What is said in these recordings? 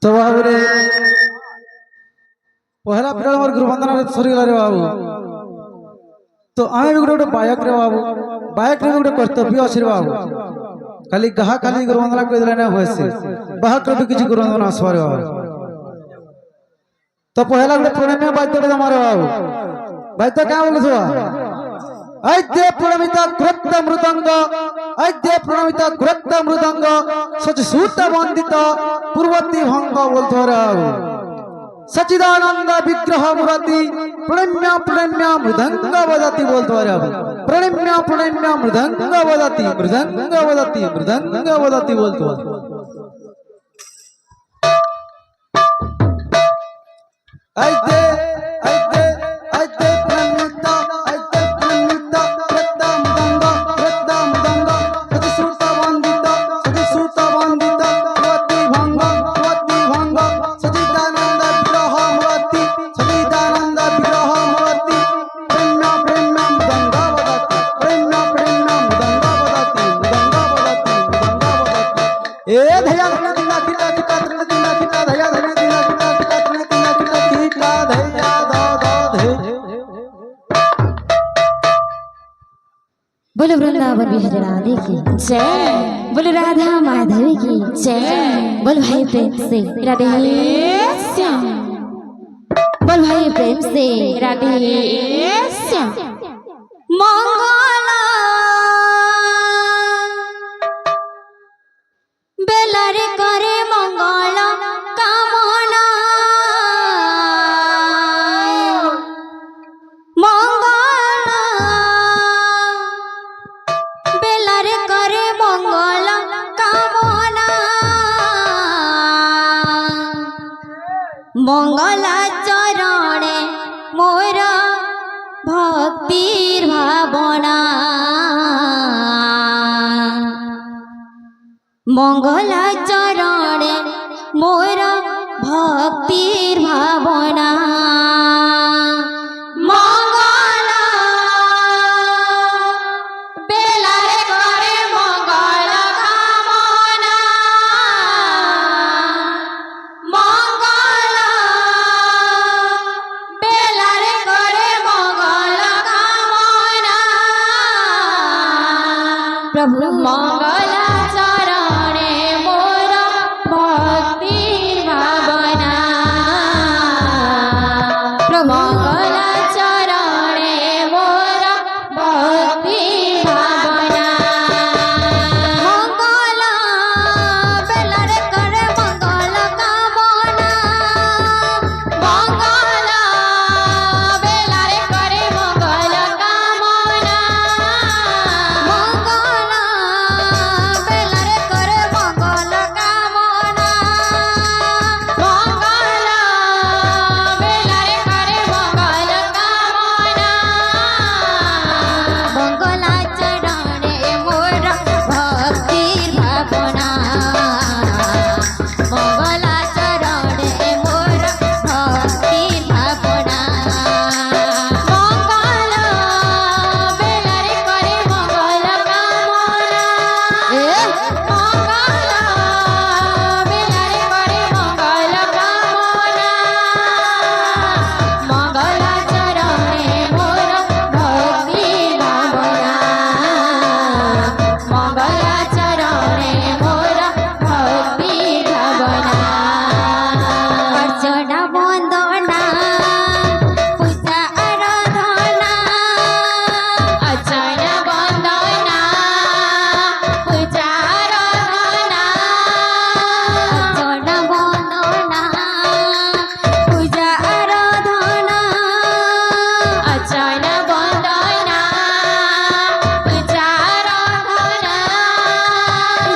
तो बाबू रे पहला पिला मोर गुरुबंधन रे सरी गला रे बाबू। तो आमे भी गोटे बायक रे बाबू, बायक रे गोटे कर्तव्य अछि रे बाबू। खाली गाहा खाली गुरुबंधन कर देले ना होइसे बाहक रे किछि गुरुबंधन आसवा रे बाबू। तो पहला गोटे प्रणम्य बाद्य रे मारे बाबू। बाद्य क्या बोलछ ऐद्य प्रणमिता कृत्त मृदंग, ऐद्य प्रणमिता कृत्त मृदंग सच सूत वंदित पूर्वती भंग बोलतो रे बाबू। सचिदानंद विग्रह मुराति प्रणम्य प्रणम्य मृदंग वदति बोलतो रे बाबू। प्रणम्य प्रणम्य मृदंग वदति मृदंग वदति मृदंग वदति बोलतो। ऐद्य ऐद्य ऐद्य प्रणमिता ऐद्य प्रणमिता कृत्त मृदंग कृत्त मृदंग सच सूत वंदित पूर्वती भंग सचिदानंद विग्रह मुराति प्रेम्य प्रेम्य मृदंग वदति प्रेम्य प्रेम्य मृदंग वदति मृदंग वदति ए धया धना दिना किटा किटा दिना किटा धया धना दिना किटा किटा दिना किटा किटा धया द धे। बोलो वृंदावन बिहारी राधे की जय, बोलो राधा माधवी की जय, बोलो भाई प्रेम से राधे श्याम, बोलो भाई प्रेम से राधे श्याम। मंगला बेलारे करे मंगला कामना, मंगला बेलारे करे मंगला कामना, मंगला चरणे मोर भक्तिर भावना, मंगला चरणे मोर भक्तिर भावना। मंगला बेलारे करे मंगला कामना, मंगला बेलारे करे मंगला कामना। प्रभु मंगला चरणे मोर भक्तिर भावना, प्रभु मंगला चरणे मोर भक्तिर भावना। मंगला बेलारे करे मंगला कामना, मंगला बेलारे करे मंगला कामना, मंगला बेलारे करे मंगला कामना, मंगला बेलारे करे मंगला कामना। मंगला चरणे मोर भक्तिर भावना, मंगला चरणे मोर भक्तिर भावना। मंगला बेलारे करे मंगला कामना, मंगला बेलारे करे मंगला कामना, मंगला चरणे मोर भक्तिर भावना, मंगला चरणे मोर भक्तिर भावना। अर्चना वंदना पूजा आराधना, अर्चना वंदना पूजा आराधना, अर्चना वंदना पूजा आराधना, अर्चना वंदना पूजा आराधना।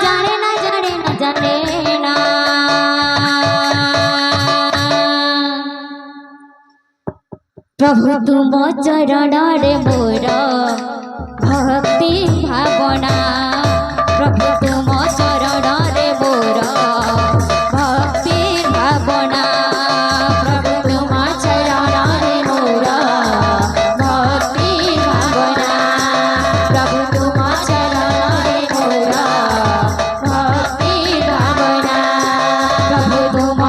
जाने ना जाने ना जाने ना, प्रभु तुम चरण रे मोर भक्ति भावना, प्रभु तुम चरण रे मोर भक्ति भावना, प्रभु तुम चरण रे मोर भक्ति भावना, प्रभु तुम चरण रे मोर भक्ति भावना, प्रभु तुम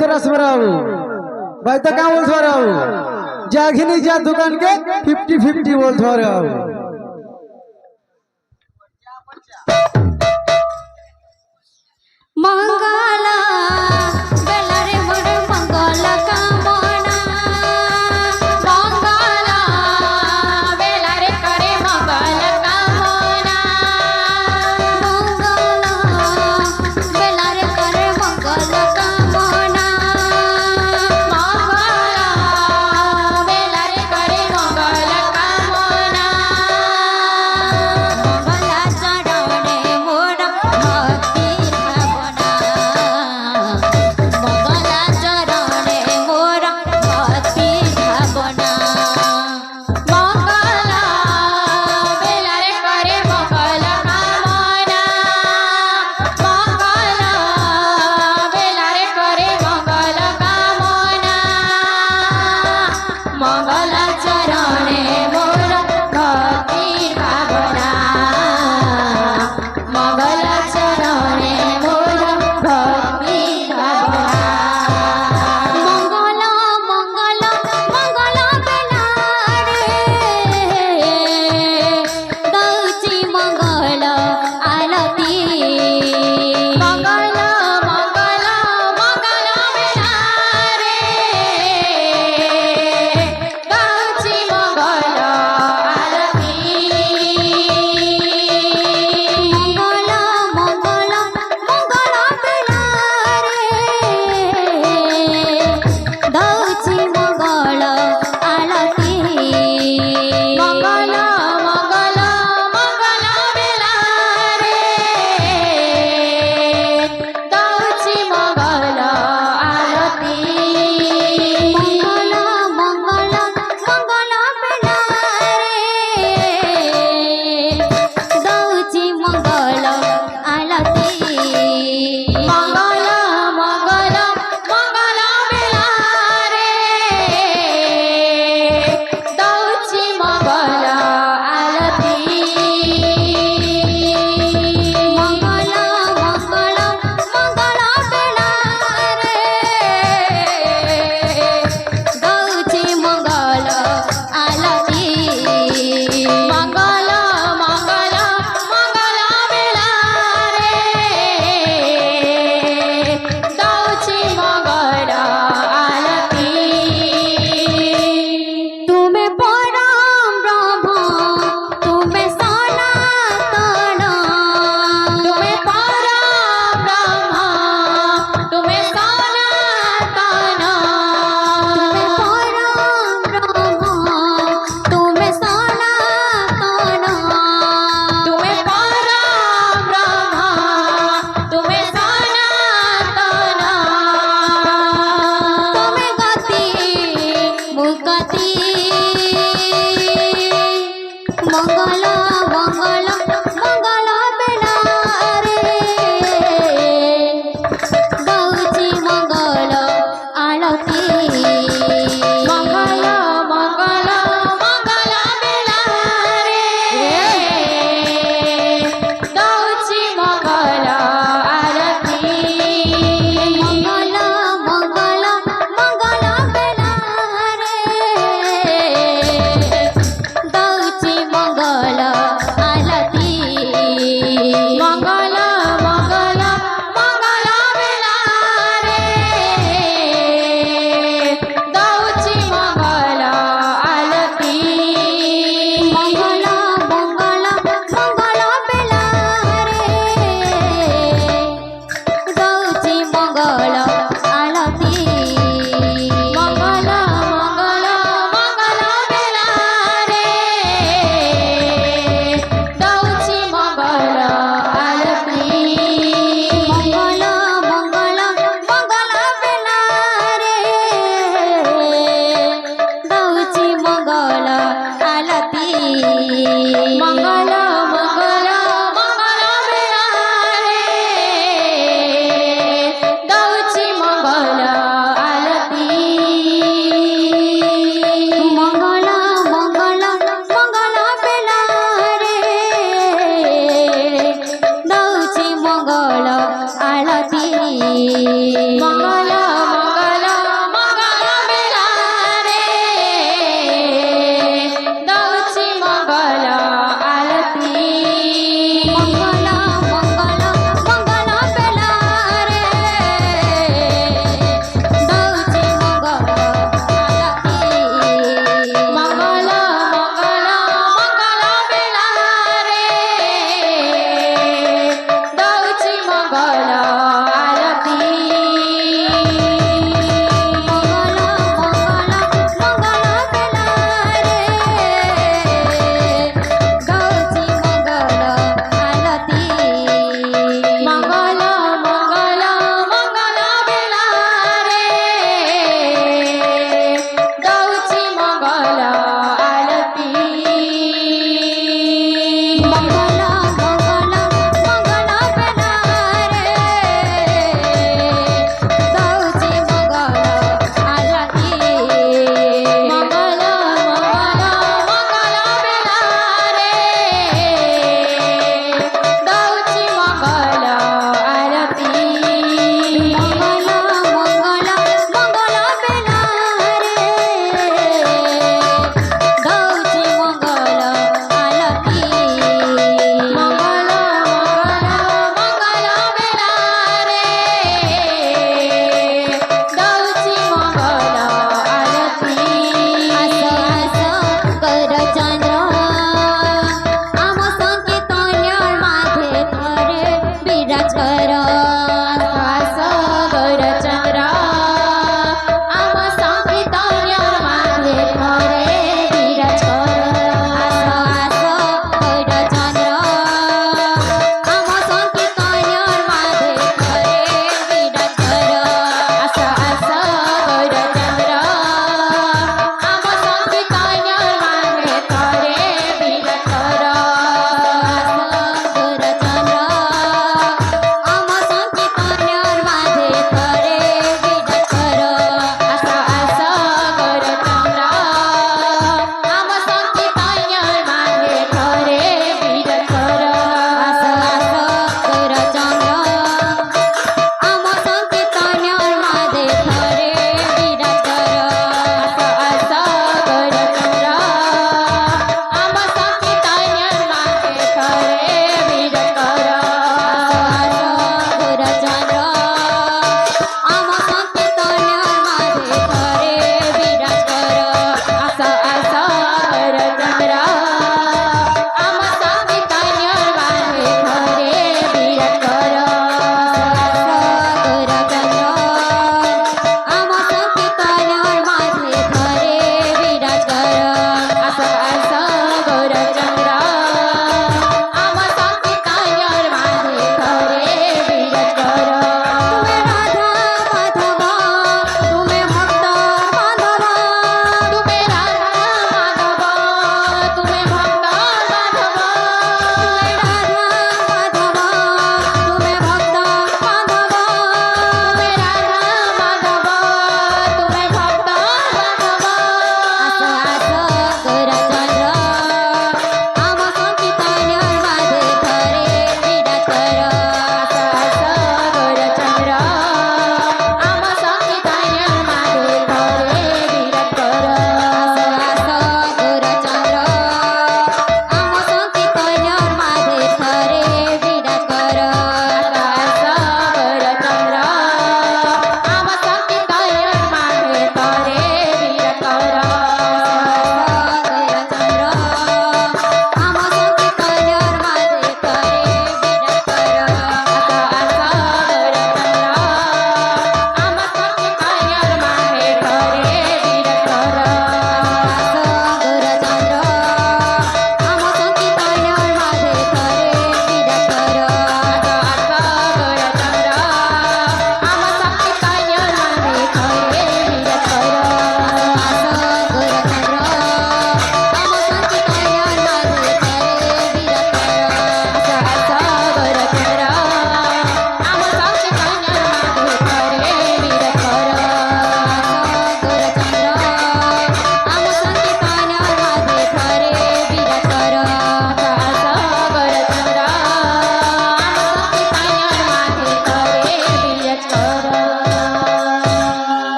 तो रस बाबू भाई तो क्या बोलते बाबू जाखिनी जा दुकान के 50-50 बोलते बाबू मंगल